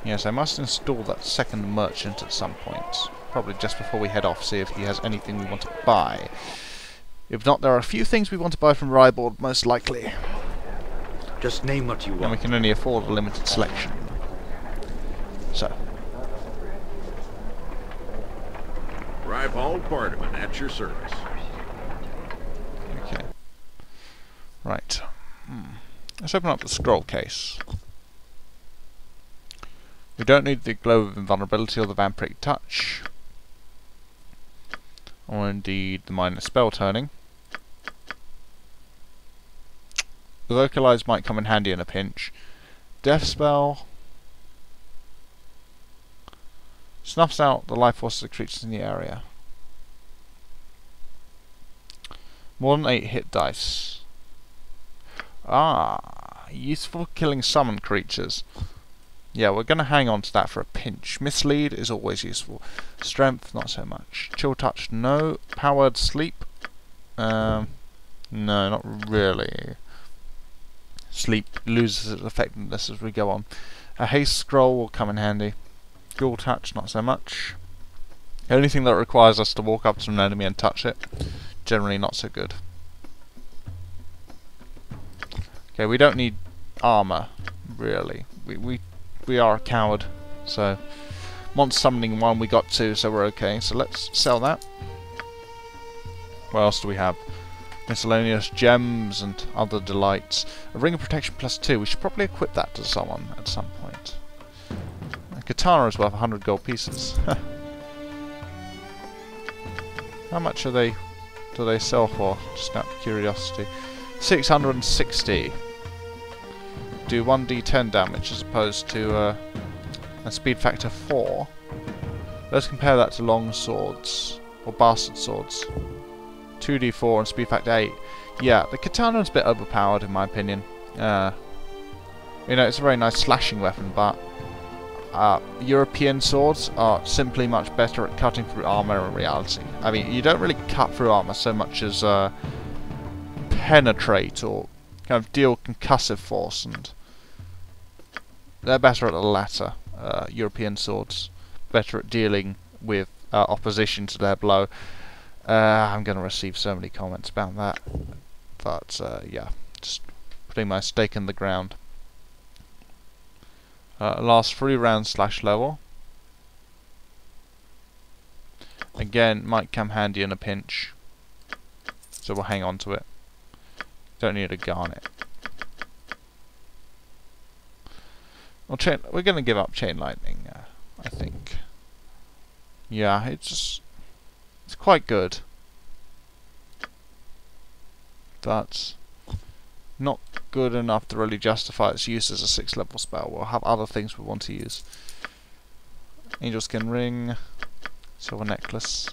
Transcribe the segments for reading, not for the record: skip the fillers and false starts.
Yes, I must install that second merchant at some point. Probably just before we head off, see if he has anything we want to buy. If not, there are a few things we want to buy from Ryboard, most likely. Just name what you want. And we can only afford a limited selection. So. Rybald Bardaman at your service. Okay. Right. Let's open up the scroll case. We don't need the Globe of Invulnerability or the Vampiric Touch. Or indeed the minor spell turning. The Vocalize might come in handy in a pinch. Death Spell snuffs out the life force of the creatures in the area. More than 8 hit dice. Useful for killing summon creatures. Yeah, we're going to hang on to that for a pinch. Mislead is always useful. Strength, not so much. Chill Touch, no. Powered Sleep, no, not really. Sleep loses its effectiveness as we go on. A Haste Scroll will come in handy. Ghoul Touch, not so much. Anything that requires us to walk up to an enemy and touch it, generally not so good. Okay, we don't need armor, really. We are a coward, so monster summoning 1 we got 2, so we're okay. So let's sell that. What else do we have? Miscellaneous gems and other delights. A ring of protection +2. We should probably equip that to someone at some point. A katana is worth 100 gold pieces. How much do they sell for? Just out of curiosity. 660. Do 1d10 damage as opposed to a speed factor 4. Let's compare that to long swords or bastard swords. 2d4 and speed factor 8. Yeah, the katana is a bit overpowered in my opinion. You know, it's a very nice slashing weapon, but European swords are simply much better at cutting through armor in reality. I mean, you don't really cut through armor so much as penetrate or kind of deal concussive force, and they're better at the latter. European swords better at dealing with opposition to their blow. I'm going to receive so many comments about that, but yeah, just putting my stake in the ground. Last 3 rounds /level. Again, might come handy in a pinch, so we'll hang on to it. Don't need a garnet. Well, we're going to give up Chain Lightning, I think. Yeah, it's quite good, but not good enough to really justify its use as a 6th level spell. We'll have other things we want to use. Angel Skin Ring, Silver Necklace,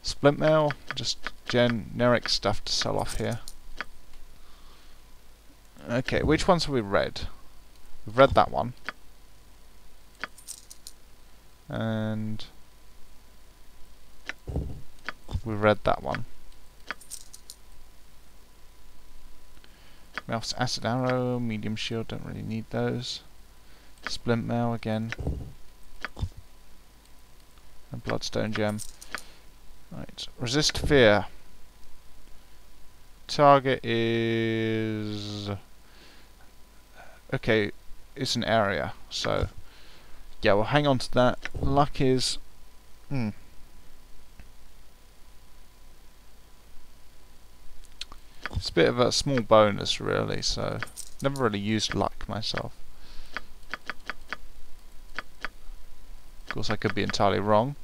Splint Mail, just generic stuff to sell off here. Okay, which ones have we read? We've read that one. And we've read that one. Ralph's Acid Arrow, Medium Shield, don't really need those. Splint Mail again. And Bloodstone Gem. Right, Resist Fear. Target is... okay, it's an area, so yeah, we'll hang on to that. Luck is... it's a bit of a small bonus really, so never really used luck myself. Of course I could be entirely wrong.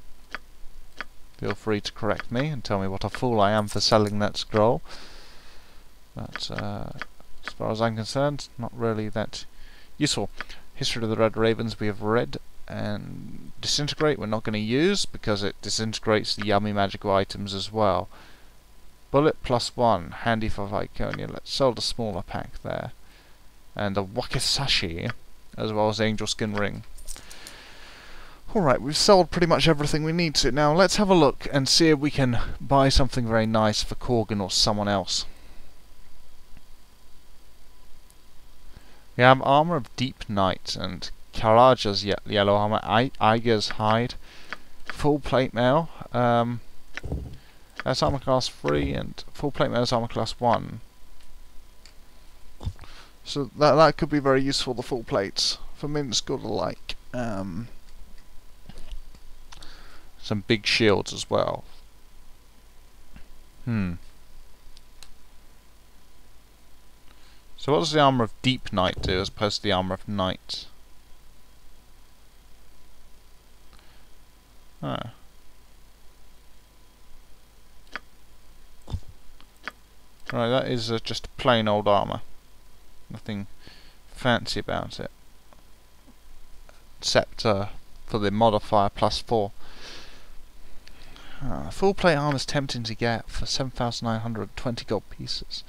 Feel free to correct me and tell me what a fool I am for selling that scroll. But as far as I'm concerned, not really that useful. History of the Red Ravens we have read, and Disintegrate we're not going to use because it disintegrates the yummy magical items as well. Bullet +1, handy for Viconia. Let's sell the smaller pack there. And the Wakizashi, as well as the Angel Skin Ring. Alright, we've sold pretty much everything we need to. Now let's have a look and see if we can buy something very nice for Corgan or someone else. We have Armour of Deep Night and Karaja's yellow armor, Iger's hide, full plate mail. That's armor class 3, and full plate mail is armor class 1. So that could be very useful, the full plates, for Minsk or the like. Some big shields as well. So what does the armor of Deep Knight do as opposed to the armor of Knight? Oh. Right, that is just plain old armor. Nothing fancy about it. Except for the modifier +4. Full plate armor is tempting to get for 7,920 gold pieces.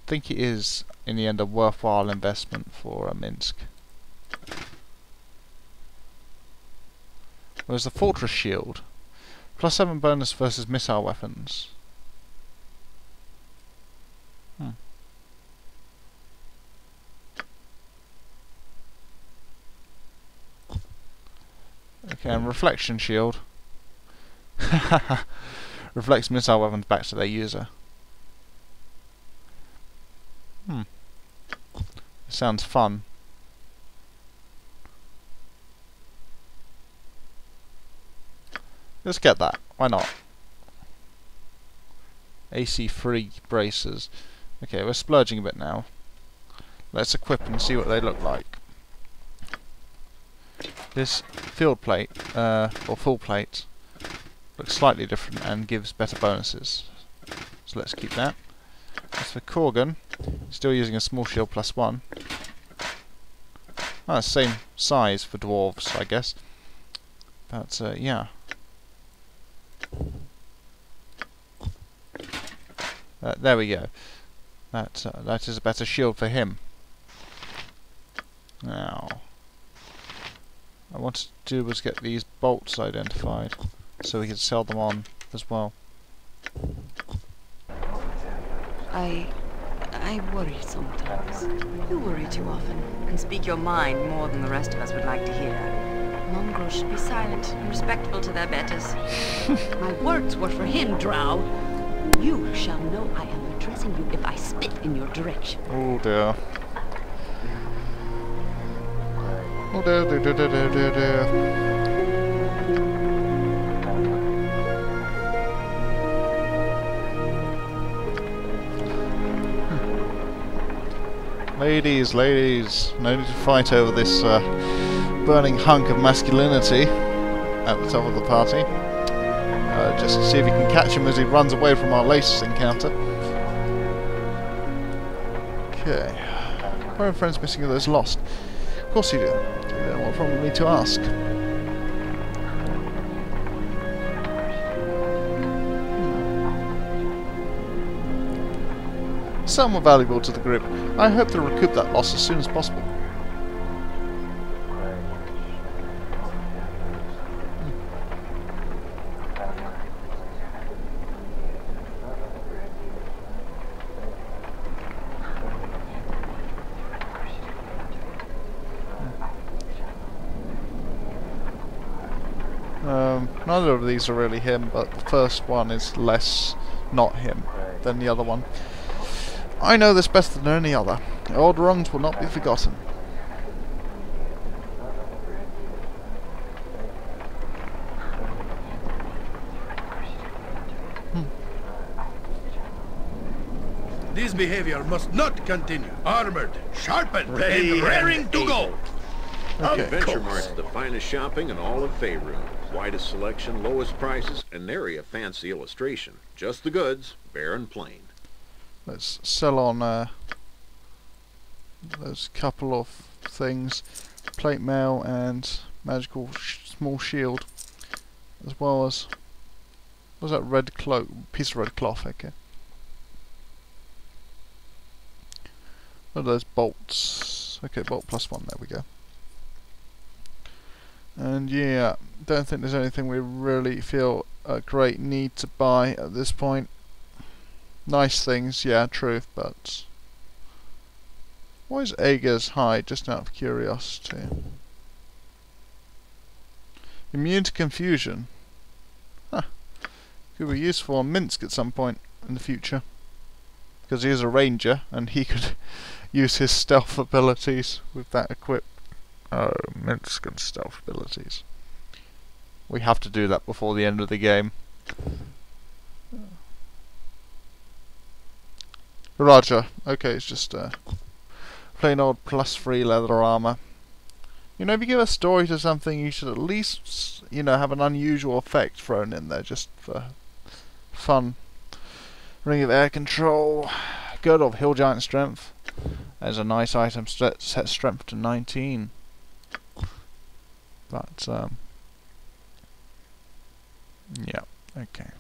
I think it is, in the end, a worthwhile investment for Minsk. Whereas the Fortress Shield, +7 bonus versus missile weapons. Okay, and Reflection Shield reflects missile weapons back to their user. Sounds fun. Let's get that. Why not? AC-free bracers. Okay, we're splurging a bit now. Let's equip and see what they look like. This field plate, or full plate, looks slightly different and gives better bonuses. So let's keep that. As for Korgan, still using a small shield +1. Oh, same size for dwarves, I guess. But yeah. There we go. That is a better shield for him. Now, what I wanted to do was get these bolts identified, so we could sell them on as well. I worry sometimes. You worry too often and speak your mind more than the rest of us would like to hear. Mongrels should be silent and respectful to their betters. My words were for him, Drow. You shall know I am addressing you if I spit in your direction. Oh dear. Oh dear, dear, dear, dear, dear, dear. Ladies, no need to fight over this burning hunk of masculinity at the top of the party. Just to see if you can catch him as he runs away from our latest encounter. Okay. Where are friends missing, others lost? Of course you do. What problem me to ask? Some were valuable to the group. I hope to recoup that loss as soon as possible. Neither of these are really him, but the first one is less not him than the other one. I know this better than any other. Old wrongs will not be forgotten. This behavior must not continue. Armored, sharpened, Ready and raring and to go. Okay. Adventure Mart's the finest shopping in all of Faerun. Widest selection, lowest prices, and nary a fancy illustration. Just the goods, bare and plain. Let's sell on those couple of things. Plate mail and magical small shield. As well as... what was that red cloak? Piece of red cloth, okay. What are those bolts? Okay, bolt +1, there we go. And yeah, don't think there's anything we really feel a great need to buy at this point. Nice things, yeah, true, but What is Ager's hide, just out of curiosity? Immune to confusion. Huh. Could be useful on Minsk at some point in the future. Because he is a ranger, and he could use his stealth abilities with that equipped. Oh, Minsk and stealth abilities. We have to do that before the end of the game. Roger. Okay, it's just plain old +3 leather armor. You know, if you give a story to something, you should at least, you know, have an unusual effect thrown in there, just for fun. Ring of air control. Girdle of hill giant strength. There's a nice item, set strength to 19. But, yeah, okay.